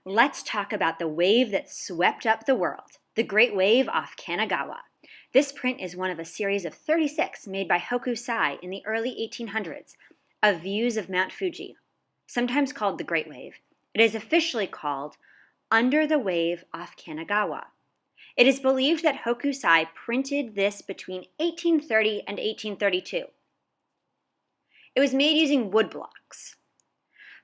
Let's talk about the wave that swept up the world, the Great Wave off Kanagawa. This print is one of a series of 36 made by Hokusai in the early 1800s of views of Mount Fuji, sometimes called the Great Wave. It is officially called Under the Wave off Kanagawa. It is believed that Hokusai printed this between 1830 and 1832. It was made using wood blocks.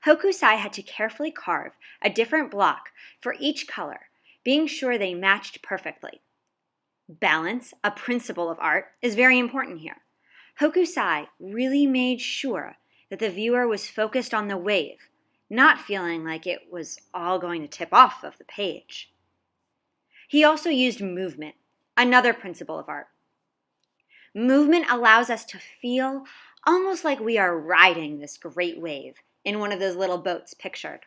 Hokusai had to carefully carve a different block for each color, being sure they matched perfectly. Balance, a principle of art, is very important here. Hokusai really made sure that the viewer was focused on the wave, not feeling like it was all going to tip off of the page. He also used movement, another principle of art. Movement allows us to feel almost like we are riding this great wave in one of those little boats pictured.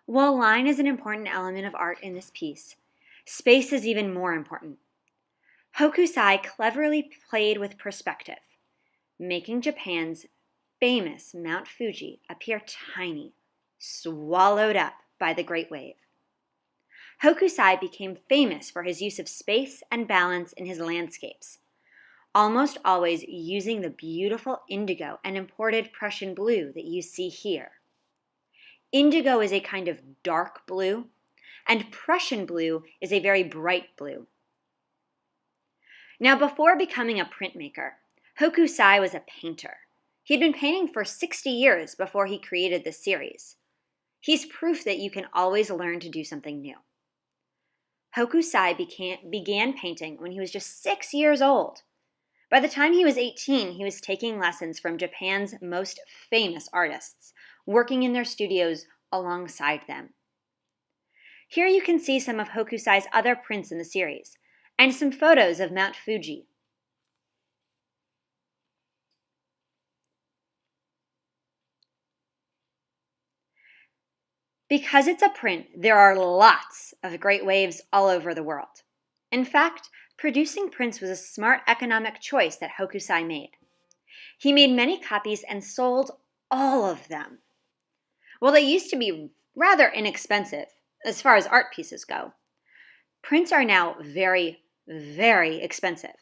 While line is an important element of art in this piece, space is even more important. Hokusai cleverly played with perspective, making Japan's famous Mount Fuji appear tiny, swallowed up by the Great Wave. Hokusai became famous for his use of space and balance in his landscapes, almost always using the beautiful indigo and imported Prussian blue that you see here. Indigo is a kind of dark blue, and Prussian blue is a very bright blue. Now, before becoming a printmaker, Hokusai was a painter. He'd been painting for 60 years before he created this series. He's proof that you can always learn to do something new. Hokusai began painting when he was just 6 years old. By the time he was 18, he was taking lessons from Japan's most famous artists, working in their studios alongside them. Here you can see some of Hokusai's other prints in the series, and some photos of Mount Fuji. Because it's a print, there are lots of great waves all over the world. In fact, producing prints was a smart economic choice that Hokusai made. He made many copies and sold all of them. Well, they used to be rather inexpensive as far as art pieces go. Prints are now very, very expensive.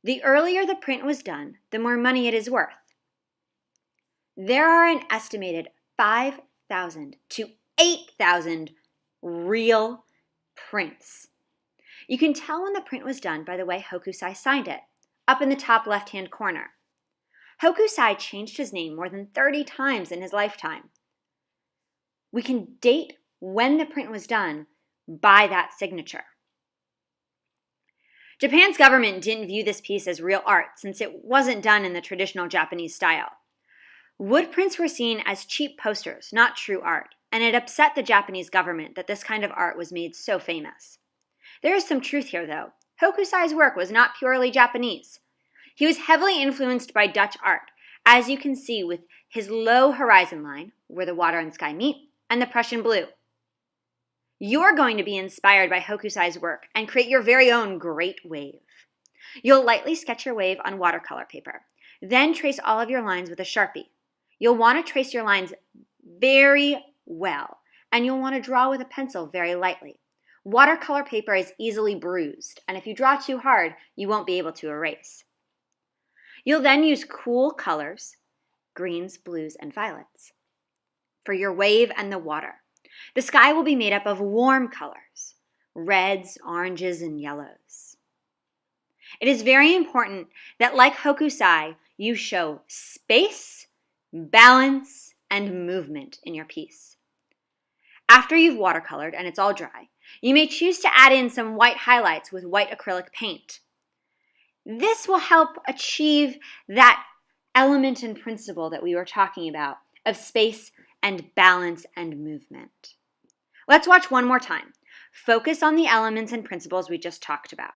The earlier the print was done, the more money it is worth. There are an estimated 5,000 to 8,000 real prints. You can tell when the print was done by the way Hokusai signed it, up in the top left-hand corner. Hokusai changed his name more than 30 times in his lifetime. We can date when the print was done by that signature. Japan's government didn't view this piece as real art since it wasn't done in the traditional Japanese style. Wood prints were seen as cheap posters, not true art, and it upset the Japanese government that this kind of art was made so famous. There is some truth here, though. Hokusai's work was not purely Japanese. He was heavily influenced by Dutch art, as you can see with his low horizon line, where the water and sky meet, and the Prussian blue. You're going to be inspired by Hokusai's work and create your very own great wave. You'll lightly sketch your wave on watercolor paper, then trace all of your lines with a Sharpie. You'll want to trace your lines very well, and you'll want to draw with a pencil very lightly. Watercolor paper is easily bruised, and if you draw too hard, you won't be able to erase. You'll then use cool colors, greens, blues, and violets, for your wave and the water. The sky will be made up of warm colors, reds, oranges, and yellows. It is very important that, like Hokusai, you show space, balance, and movement in your piece. After you've watercolored and it's all dry, you may choose to add in some white highlights with white acrylic paint. This will help achieve that element and principle that we were talking about of space and balance and movement. Let's watch one more time. Focus on the elements and principles we just talked about.